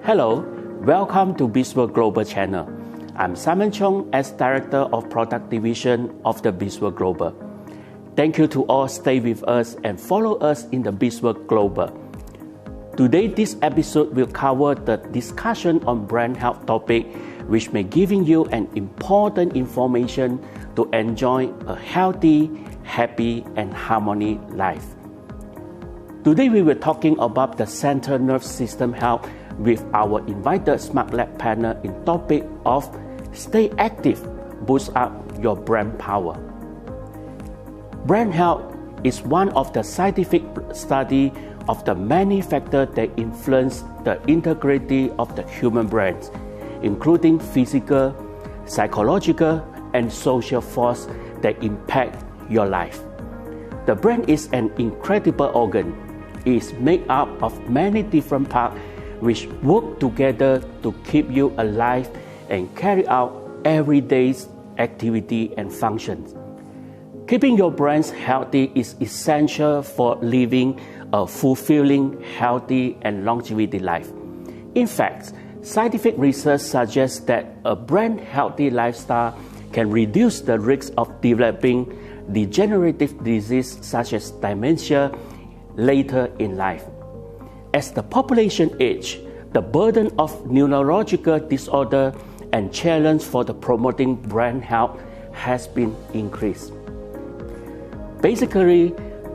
Hello, welcome to Bisworld Global Channel. I'm Simon Chong as Director of Product Division of the Bisworld Global. Thank you to all stay with us and follow us in the Bisworld Global. Today, this episode will cover the discussion on brand health topic, which may giving you an important information to enjoy a healthy, happy, and harmony life. Today, we will talking about the central nervous system health with our invited Smart Lab panel in topic of stay active, boost up your brain power. Brain health is one of the scientific study of the many factors that influence the integrity of the human brain, including physical, psychological, and social force that impact your life. The brain is an incredible organ. It is made up of many different parts which work together to keep you alive and carry out everyday activity and functions. Keeping your brain healthy is essential for living a fulfilling, healthy, and longevity life. In fact, scientific research suggests that a brain-healthy lifestyle can reduce the risk of developing degenerative disease such as dementia later in life. As the population ages, the burden of neurological disorder and challenge for the promoting brain health has been increased. Basically,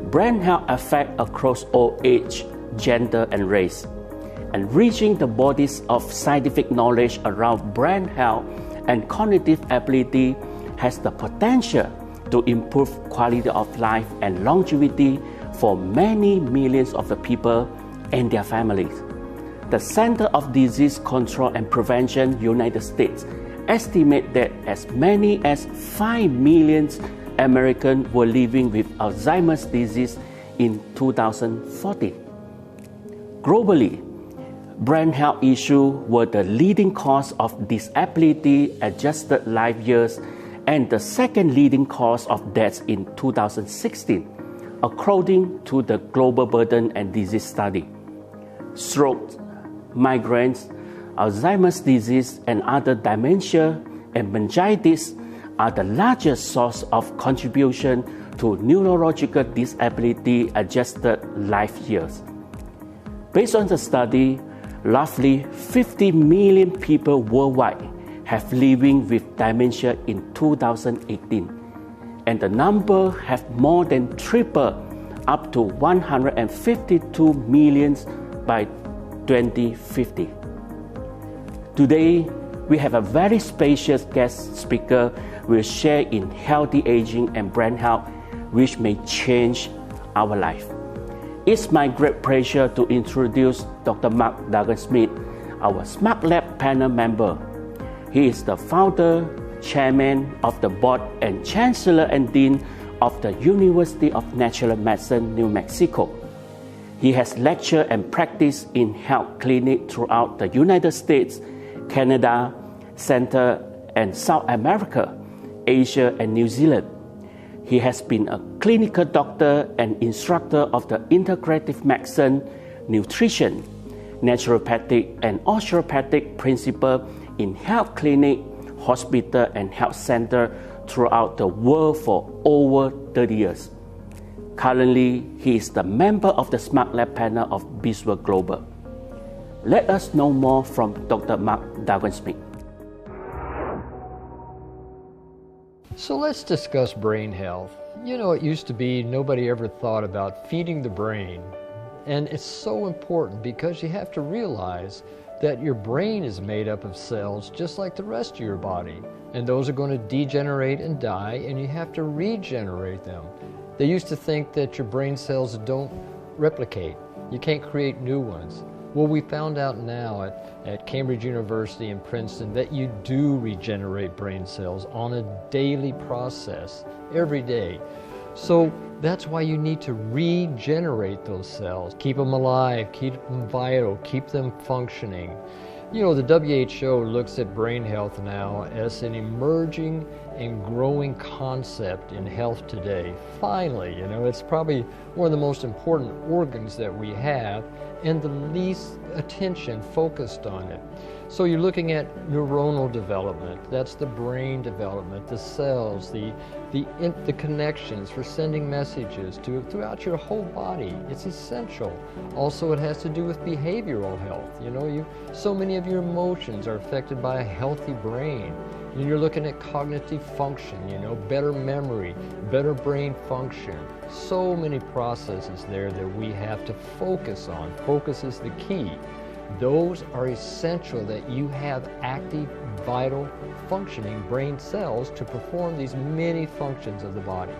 brain health affects across all age, gender, and race. And reaching the bodies of scientific knowledge around brain health and cognitive ability has the potential to improve quality of life and longevity for many millions of the people and their families. The Center of Disease Control and Prevention United States estimate that as many as 5 million Americans were living with Alzheimer's disease in 2014. Globally, brain health issues were the leading cause of disability-adjusted life years and the second leading cause of deaths in 2016, according to the Global Burden and Disease Study. Stroke, migraines, Alzheimer's disease, and other dementia and meningitis are the largest source of contribution to neurological disability-adjusted life years. Based on the study, roughly 50 million people worldwide have living with dementia in 2018, and the number have more than tripled up to 152 million by 2050. Today, we have a very special guest speaker who will share in healthy aging and brain health, which may change our life. It's my great pleasure to introduce Dr. Mark Dargan, our Smart Lab panel member. He is the founder, chairman of the board, and chancellor and dean of the University of Natural Medicine, New Mexico. He has lectured and practiced in health clinics throughout the United States, Canada, Central and South America, Asia, and New Zealand. He has been a clinical doctor and instructor of the integrative medicine, nutrition, naturopathic, and osteopathic principle in health clinic, hospital, and health center throughout the world for over 30 years. Currently, he is the member of the Smart Lab panel of Bisworld Global. Let us know more from Dr. Mark Dargan. So let's discuss brain health. You know, it used to be nobody ever thought about feeding the brain. And it's so important because you have to realize that your brain is made up of cells just like the rest of your body. And those are going to degenerate and die, and you have to regenerate them. They used to think that your brain cells don't replicate. You can't create new ones. Well, we found out now at Cambridge University and Princeton that you do regenerate brain cells on a daily process, every day. So that's why you need to regenerate those cells. Keep them alive, keep them vital, keep them functioning. You know, the WHO looks at brain health now as an emerging and growing concept in health today. Finally, you know, it's probably one of the most important organs that we have and the least attention focused on it. So you're looking at neuronal development, that's the brain development, the cells, the connections for sending messages throughout your whole body. It's essential. Also, it has to do with behavioral health. You know, so many of your emotions are affected by a healthy brain. And you're looking at cognitive function, you know, better memory, better brain function. So many processes there that we have to focus on. Focus is the key. Those are essential that you have active, vital, functioning brain cells to perform these many functions of the body.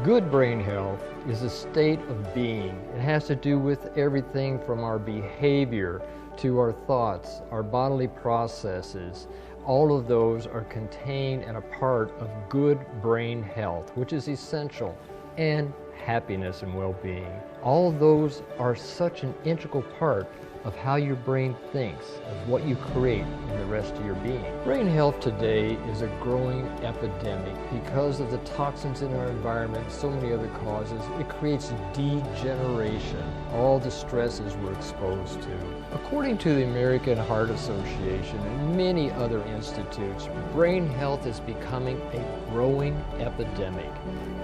Good brain health is a state of being. It has to do with everything from our behavior to our thoughts, our bodily processes. All of those are contained and a part of good brain health, which is essential, and happiness and well-being. All of those are such an integral part of how your brain thinks, of what you create in the rest of your being. Brain health today is a growing epidemic because of the toxins in our environment, so many other causes. It creates degeneration, all the stresses we're exposed to. According to the American Heart Association and many other institutes, brain health is becoming a growing epidemic.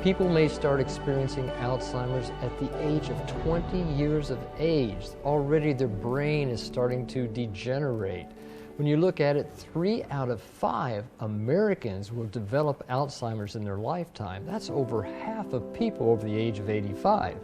People may start experiencing Alzheimer's at the age of 20 years of age. Already their brain is starting to degenerate. When you look at it, 3 out of 5 Americans will develop Alzheimer's in their lifetime. That's over half of people over the age of 85.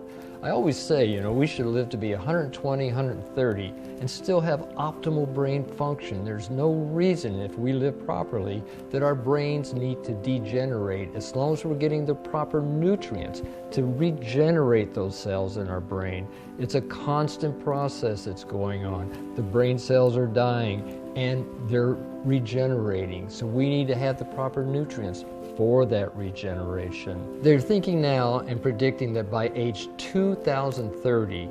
I always say, you know, we should live to be 120, 130 and still have optimal brain function. There's no reason, if we live properly, that our brains need to degenerate as long as we're getting the proper nutrients to regenerate those cells in our brain. It's a constant process that's going on. The brain cells are dying and they're regenerating, so we need to have the proper nutrients for that regeneration. They're thinking now and predicting that by age 2030,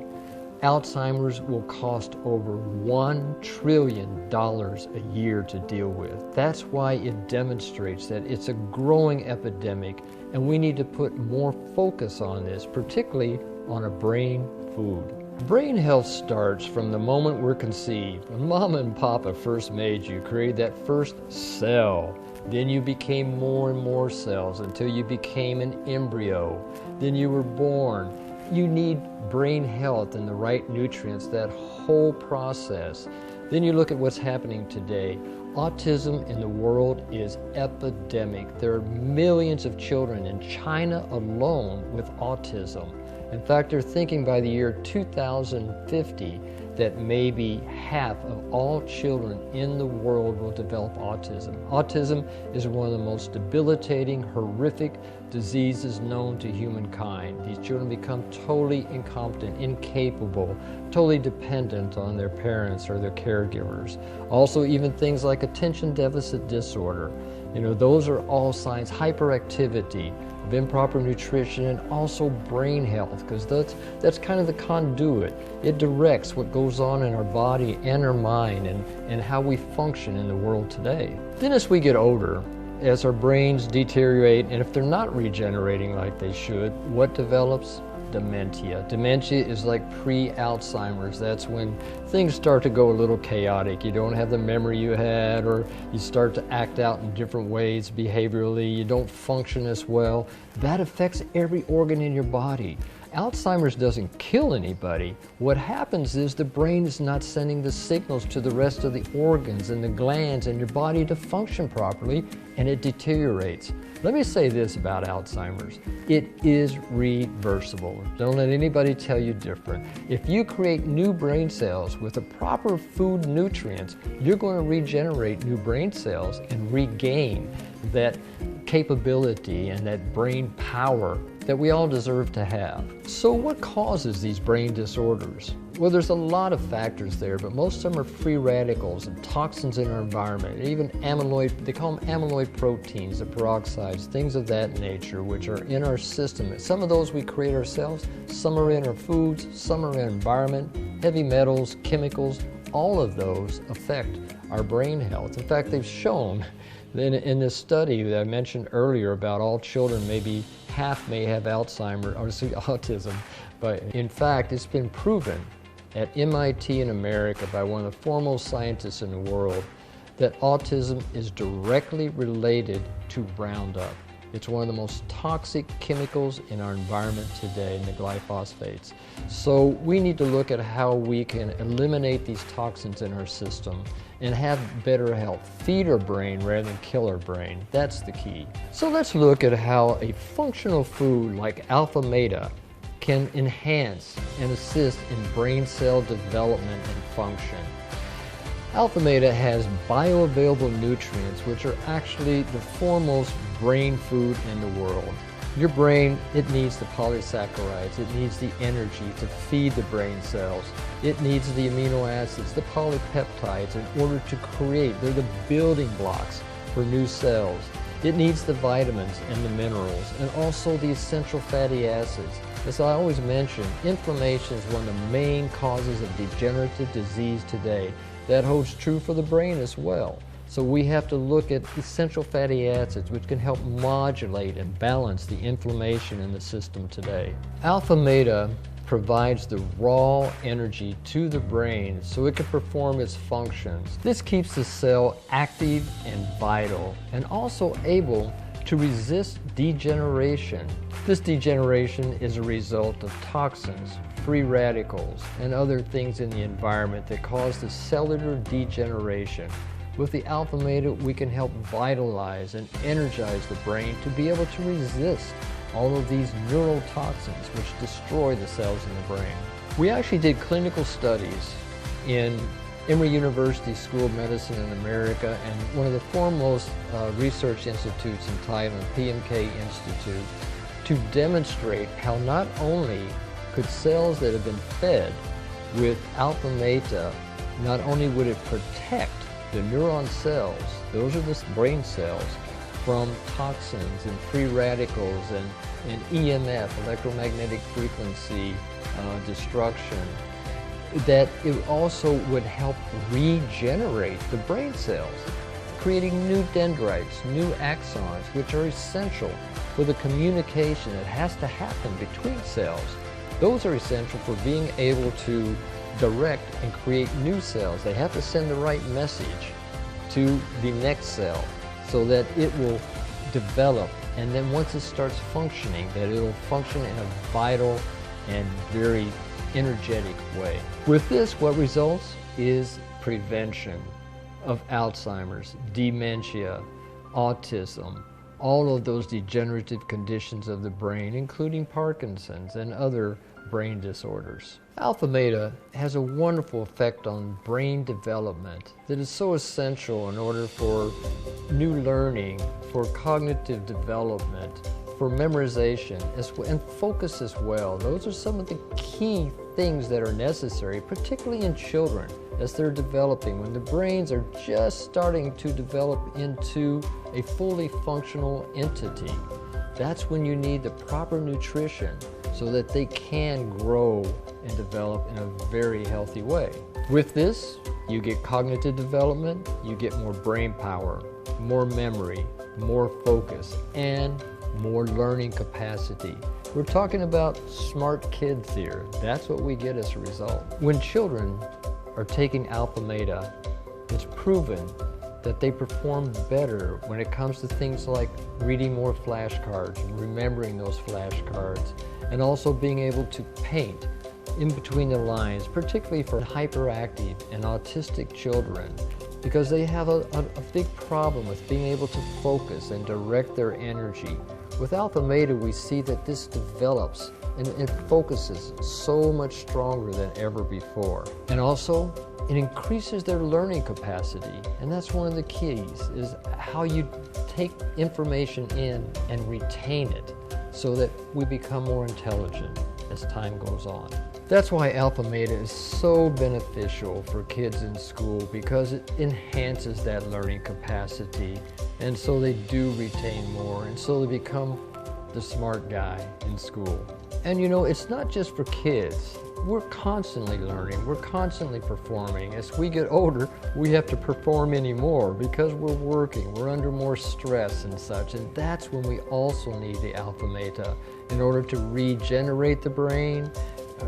Alzheimer's will cost over $1 trillion a year to deal with. That's why it demonstrates that it's a growing epidemic and we need to put more focus on this, particularly on a brain food. Brain health starts from the moment we're conceived. When Mama and Papa first made you, created that first cell. Then you became more and more cells until you became an embryo. Then you were born. You need brain health and the right nutrients, that whole process. Then you look at what's happening today. Autism in the world is epidemic. There are millions of children in China alone with autism. In fact, they're thinking by the year 2050 that maybe half of all children in the world will develop autism. Autism is one of the most debilitating, horrific diseases known to humankind. These children become totally incompetent, incapable, totally dependent on their parents or their caregivers. Also, even things like attention deficit disorder. You know, those are all signs. Hyperactivity, of improper nutrition, and also brain health, because that's kind of the conduit. It directs what goes on in our body and our mind and how we function in the world today. Then as we get older, as our brains deteriorate, and if they're not regenerating like they should, what develops? Dementia. Dementia is like pre-Alzheimer's. That's when things start to go a little chaotic. You don't have the memory you had, or you start to act out in different ways behaviorally. You don't function as well. That affects every organ in your body. Alzheimer's doesn't kill anybody. What happens is the brain is not sending the signals to the rest of the organs and the glands in your body to function properly, and it deteriorates. Let me say this about Alzheimer's. It is reversible. Don't let anybody tell you different. If you create new brain cells with the proper food nutrients, you're going to regenerate new brain cells and regain that capability and that brain power that we all deserve to have. So what causes these brain disorders? Well, there's a lot of factors there, but most of them are free radicals and toxins in our environment, and even amyloid, they call them amyloid proteins, the peroxides, things of that nature, which are in our system. Some of those we create ourselves, some are in our foods, some are in our environment, heavy metals, chemicals, all of those affect our brain health. In fact, they've shown that in this study that I mentioned earlier about all children, maybe half may have Alzheimer, or autism, but in fact, it's been proven at MIT in America by one of the foremost scientists in the world that autism is directly related to Roundup. It's one of the most toxic chemicals in our environment today, the glyphosates. So we need to look at how we can eliminate these toxins in our system and have better health. Feed our brain rather than kill our brain. That's the key. So let's look at how a functional food like alpha-meta can enhance and assist in brain cell development and function. Alpha-meta has bioavailable nutrients, which are actually the foremost brain food in the world. Your brain, it needs the polysaccharides, it needs the energy to feed the brain cells. It needs the amino acids, the polypeptides in order to create, they're the building blocks for new cells. It needs the vitamins and the minerals, and also the essential fatty acids. As I always mention, inflammation is one of the main causes of degenerative disease today. That holds true for the brain as well. So we have to look at essential fatty acids, which can help modulate and balance the inflammation in the system today. Alpha-meta provides the raw energy to the brain so it can perform its functions. This keeps the cell active and vital, and also able to resist degeneration. This degeneration is a result of toxins, free radicals, and other things in the environment that cause the cellular degeneration. With the alpha-meta, we can help vitalize and energize the brain to be able to resist all of these neurotoxins which destroy the cells in the brain. We actually did clinical studies in Emory University School of Medicine in America and one of the foremost research institutes in Thailand, PMK Institute, to demonstrate how not only could cells that have been fed with alpha-meta, not only would it protect the neuron cells, those are the brain cells, from toxins and free radicals and EMF, electromagnetic frequency destruction, that it also would help regenerate the brain cells, creating new dendrites, new axons, which are essential for the communication that has to happen between cells. Those are essential for being able to direct and create new cells. They have to send the right message to the next cell so that it will develop, and then once it starts functioning, that it will function in a vital and very energetic way. With this, what results is prevention of Alzheimer's, dementia, autism, all of those degenerative conditions of the brain, including Parkinson's and other brain disorders. Alpha-meta has a wonderful effect on brain development that is so essential in order for new learning, for cognitive development, for memorization, and focus as well. Those are some of the key things that are necessary, particularly in children as they're developing, when the brains are just starting to develop into a fully functional entity. That's when you need the proper nutrition so that they can grow and develop in a very healthy way. With this, you get cognitive development, you get more brain power, more memory, more focus, and more learning capacity. We're talking about smart kids here. That's what we get as a result. When children are taking alpha-meta, it's proven that they perform better when it comes to things like reading more flashcards and remembering those flashcards, and also being able to paint in between the lines, particularly for hyperactive and autistic children, because they have a big problem with being able to focus and direct their energy. With alpha-meta, we see that this develops and it focuses so much stronger than ever before. And also, it increases their learning capacity. And that's one of the keys, is how you take information in and retain it so that we become more intelligent as time goes on. That's why alpha-meta is so beneficial for kids in school, because it enhances that learning capacity, and so they do retain more, and so they become the smart guy in school. And you know, it's not just for kids. we're constantly learning, we're constantly performing. As we get older, we have to perform anymore because we're working, we're under more stress and such, and that's when we also need the alpha meta in order to regenerate the brain,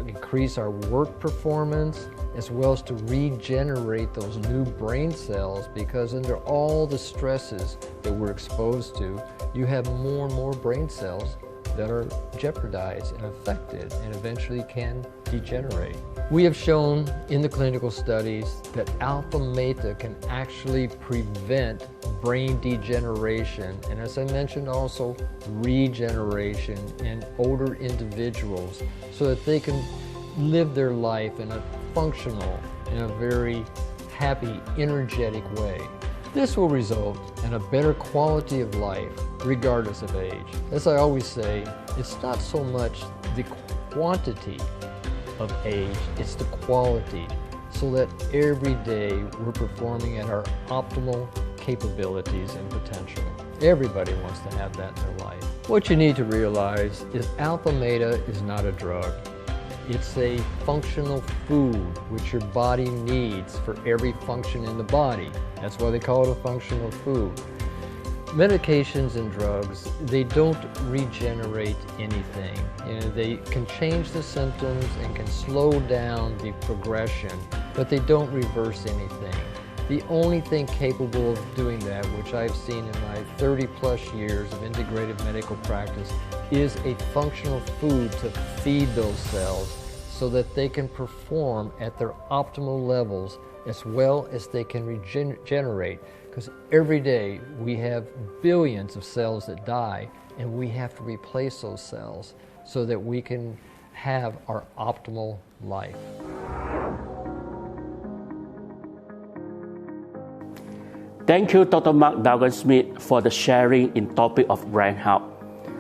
increase our work performance, as well as to regenerate those new brain cells, because under all the stresses that we're exposed to, you have more and more brain cells that are jeopardized and affected and eventually can degenerate. We have shown in the clinical studies that alpha meta can actually prevent brain degeneration, and as I mentioned also regeneration in older individuals so that they can live their life in a functional, in a very happy, energetic way. This will result in a better quality of life regardless of age. As I always say, it's not so much the quantity of age, it's the quality, so that every day we're performing at our optimal capabilities and potential. Everybody wants to have that in their life. What you need to realize is alpha meta is not a drug. It's a functional food which your body needs for every function in the body. That's why they call it a functional food. Medications and drugs, they don't regenerate anything. You know, they can change the symptoms and can slow down the progression, but they don't reverse anything. The only thing capable of doing that, which I've seen in my 30+ years of integrative medical practice, is a functional food to feed those cells so that they can perform at their optimal levels as well as they can regenerate. Because every day we have billions of cells that die, and we have to replace those cells so that we can have our optimal life. Thank you, Dr. Mark Dargan-Smith, for the sharing in topic of brain health.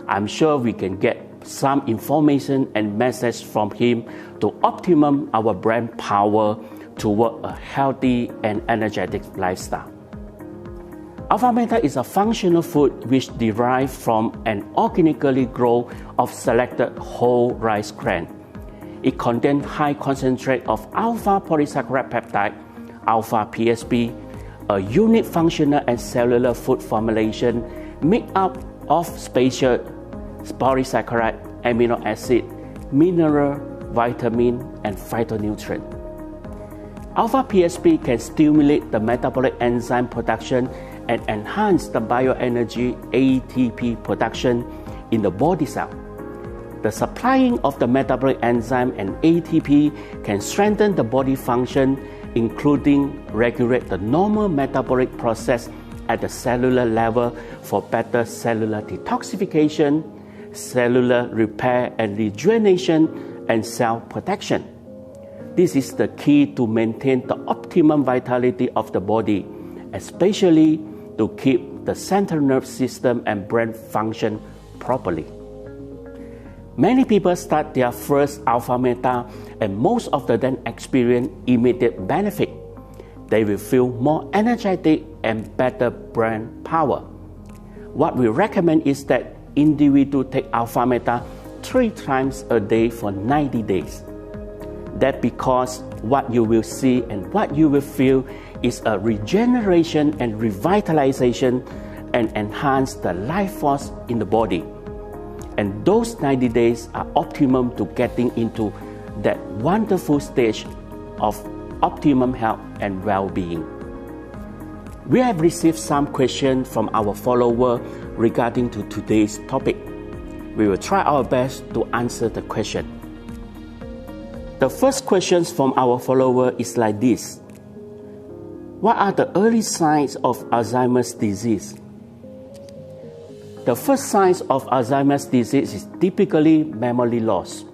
I'm sure we can get some information and message from him to optimum our brain power toward a healthy and energetic lifestyle. Alpha meta is a functional food which derives from an organically grown of selected whole rice grain. It contains high concentrate of alpha polysaccharide peptide, alpha Ph.D, a unique functional and cellular food formulation made up of special polysaccharide, amino acid, mineral, vitamin, and phytonutrient. Alpha Ph.D can stimulate the metabolic enzyme production and enhance the bioenergy ATP production in the body cell. The supplying of the metabolic enzyme and ATP can strengthen the body function, including regulate the normal metabolic process at the cellular level for better cellular detoxification, cellular repair and rejuvenation, and cell protection. This is the key to maintain the optimum vitality of the body, especially to keep the central nervous system and brain function properly. Many people start their first alpha meta, and most of them experience immediate benefit. They will feel more energetic and better brain power. What we recommend is that individuals take alpha meta 3 times a day for 90 days. That's because what you will see and what you will feel is a regeneration and revitalization and enhance the life force in the body. And those 90 days are optimum to getting into that wonderful stage of optimum health and well-being. We have received some questions from our followers regarding to today's topic. We will try our best to answer the question. The first question from our follower is like this. What are the early signs of Alzheimer's disease? The first signs of Alzheimer's disease is typically memory loss.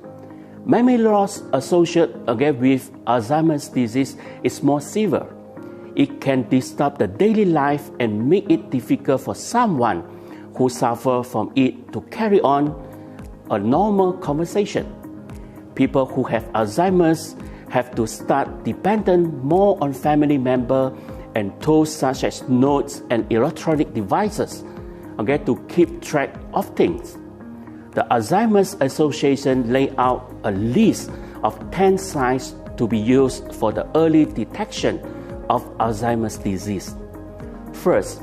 Memory loss associated with Alzheimer's disease is more severe. It can disturb the daily life and make it difficult for someone who suffers from it to carry on a normal conversation. People who have Alzheimer's have to start depending more on family members and tools such as notes and electronic devices to keep track of things. The Alzheimer's Association laid out a list of 10 signs to be used for the early detection of Alzheimer's disease. First,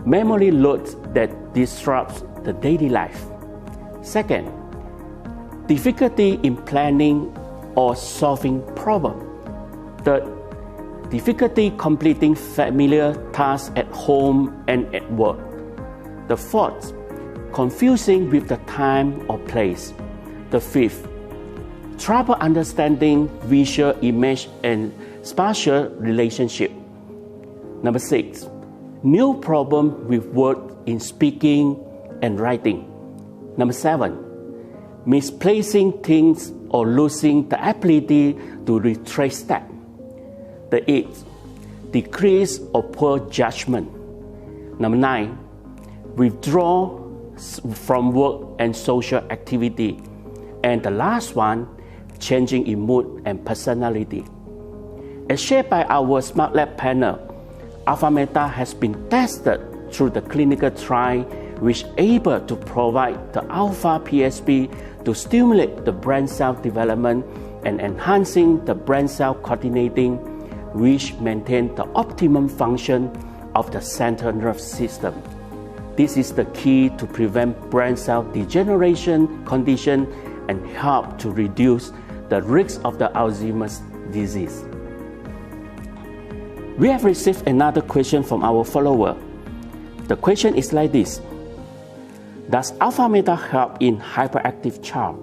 memory load that disrupts the daily life. Second, difficulty in planning or solving problems. Third, difficulty completing familiar tasks at home and at work. The fourth, confusing with the time or place. The fifth, trouble understanding visual, image, and spatial relationship. Number 6, new problem with word in speaking and writing. Number 7, misplacing things or losing the ability to retrace steps. The 8th, decrease or poor judgment. Number 9, withdraw from work and social activity. And the last one, changing in mood and personality. As shared by our Smart Lab panel, Alpha Meta has been tested through the clinical trial, which is able to provide the Alpha PSP to stimulate the brain cell development and enhancing the brain cell coordinating, which maintain the optimum function of the central nervous system. This is the key to prevent brain cell degeneration condition and help to reduce the risk of the Alzheimer's disease. We have received another question from our follower. The question is like this: does Alpha Meta help in hyperactive child?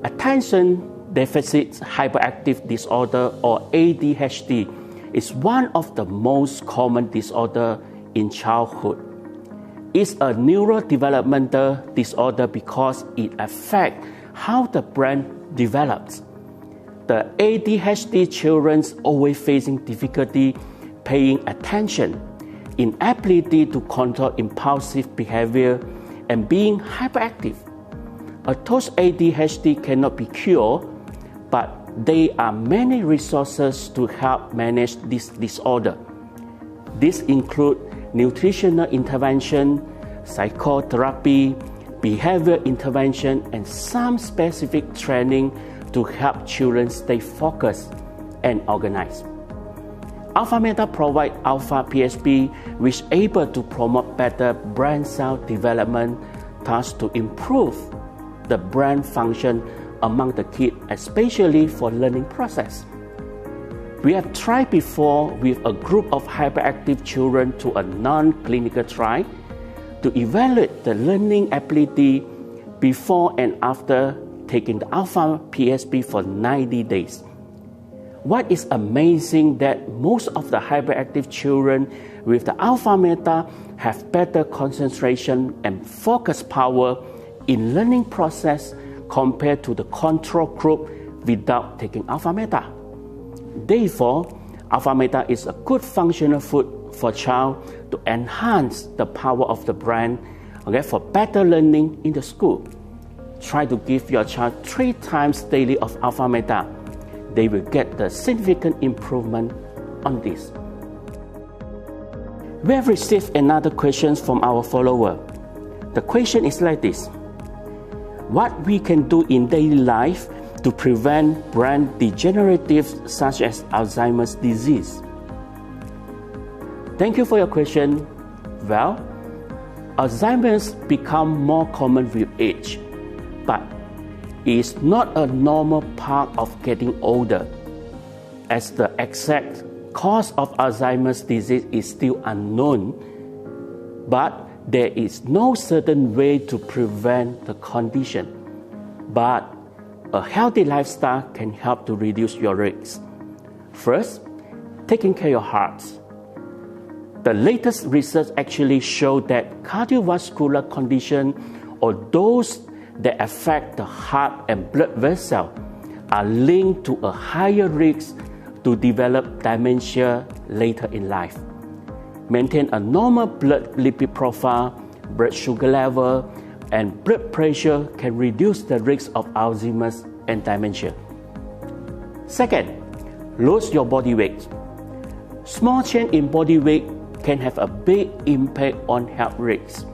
Attention deficit hyperactive disorder, or ADHD, is one of the most common disorders in childhood. It's a neurodevelopmental disorder because it affects how the brain develops. The ADHD children always facing difficulty paying attention, inability to control impulsive behavior, and being hyperactive. Although ADHD cannot be cured, but there are many resources to help manage this disorder. These include nutritional intervention, psychotherapy, behavior intervention, and some specific training to help children stay focused and organized. Alpha Meta provides Alpha PSP, which is able to promote better brain cell development, thus to improve the brain function among the kids, especially for learning process. We have tried before with a group of hyperactive children to a non-clinical trial to evaluate the learning ability before and after taking the Alpha PSP for 90 days. What is amazing that most of the hyperactive children with the Alpha Meta have better concentration and focus power in learning process compared to the control group without taking Alpha Meta. Therefore, Alpha Meta is a good functional food for child to enhance the power of the brain, for better learning in the school. Try to give your child 3 times daily of Alpha Meta. They will get the significant improvement on this. We have received another question from our follower. The question is like this: what we can do in daily life to prevent brain degenerative such as Alzheimer's disease? Thank you for your question. Well, Alzheimer's become more common with age, but it is not a normal part of getting older, as the exact cause of Alzheimer's disease is still unknown, but there is no certain way to prevent the condition. But a healthy lifestyle can help to reduce your risks. First, taking care of your heart. The latest research actually showed that cardiovascular conditions, or those that affect the heart and blood vessel, are linked to a higher risk to develop dementia later in life. Maintain a normal blood lipid profile, blood sugar level, and blood pressure can reduce the risk of Alzheimer's and dementia. Second, lose your body weight. Small change in body weight can have a big impact on health risks.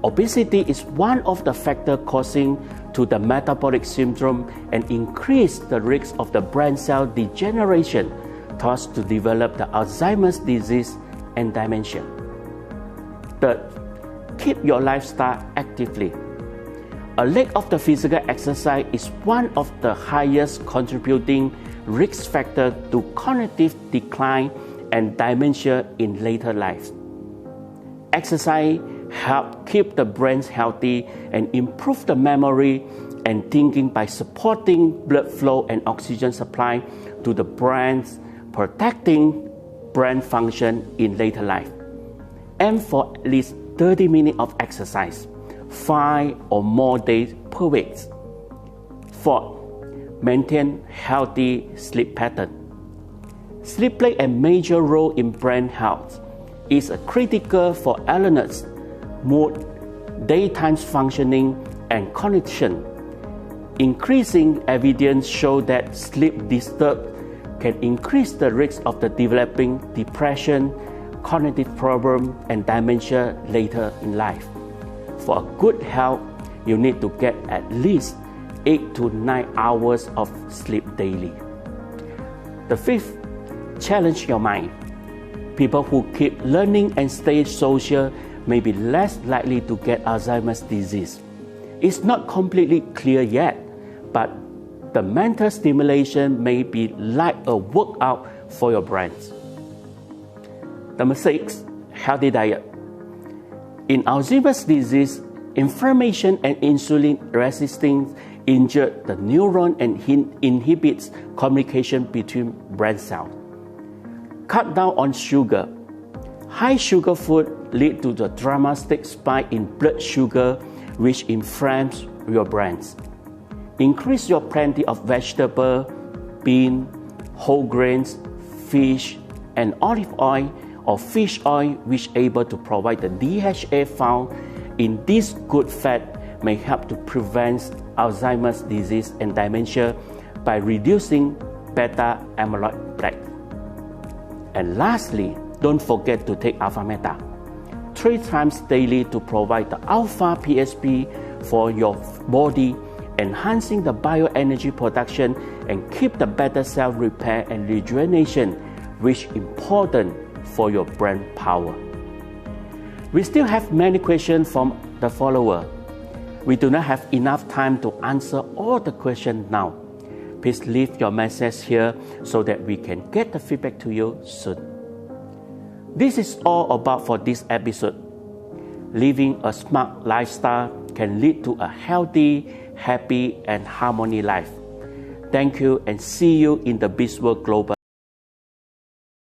Obesity is one of the factors causing to the metabolic syndrome and increase the risk of the brain cell degeneration thought to develop the Alzheimer's disease and dementia. Third, keep your lifestyle actively. A lack of the physical exercise is one of the highest contributing risk factors to cognitive decline and dementia in later life. Exercise helps keep the brain healthy and improve the memory and thinking by supporting blood flow and oxygen supply to the brain, protecting brain function in later life. Aim for at least 30 minutes of exercise, 5 or more days per week. Fourth, maintain healthy sleep pattern. Sleep plays a major role in brain health. It's critical for alertness, mood, daytime functioning, and cognition. Increasing evidence shows that sleep disturbance can increase the risk of the developing depression, cognitive problems, and dementia later in life. For a good health, you need to get at least 8 to 9 hours of sleep daily. The fifth, challenge your mind. People who keep learning and stay social may be less likely to get Alzheimer's disease. It's not completely clear yet, but the mental stimulation may be like a workout for your brains. Number 6, healthy diet. In Alzheimer's disease, inflammation and insulin resistance injure the neuron and inhibits communication between brain cells. Cut down on sugar. High sugar food lead to the dramatic spike in blood sugar, which inflames your brains. Increase your plenty of vegetable, bean, whole grains, fish, and olive oil or fish oil, which able to provide the DHA found in this good fat may help to prevent Alzheimer's disease and dementia by reducing beta amyloid plaque. And lastly, don't forget to take alpha meta 3 times daily to provide the alpha PSP for your body, enhancing the bioenergy production and keep the beta cell repair and rejuvenation, which is important for your brain power. We still have many questions from the follower. We do not have enough time to answer all the questions now. Please leave your message here so that we can get the feedback to you soon. This is all about for this episode. Living a smart lifestyle can lead to a healthy, happy, and harmony life. Thank you and see you in the Biz World Global.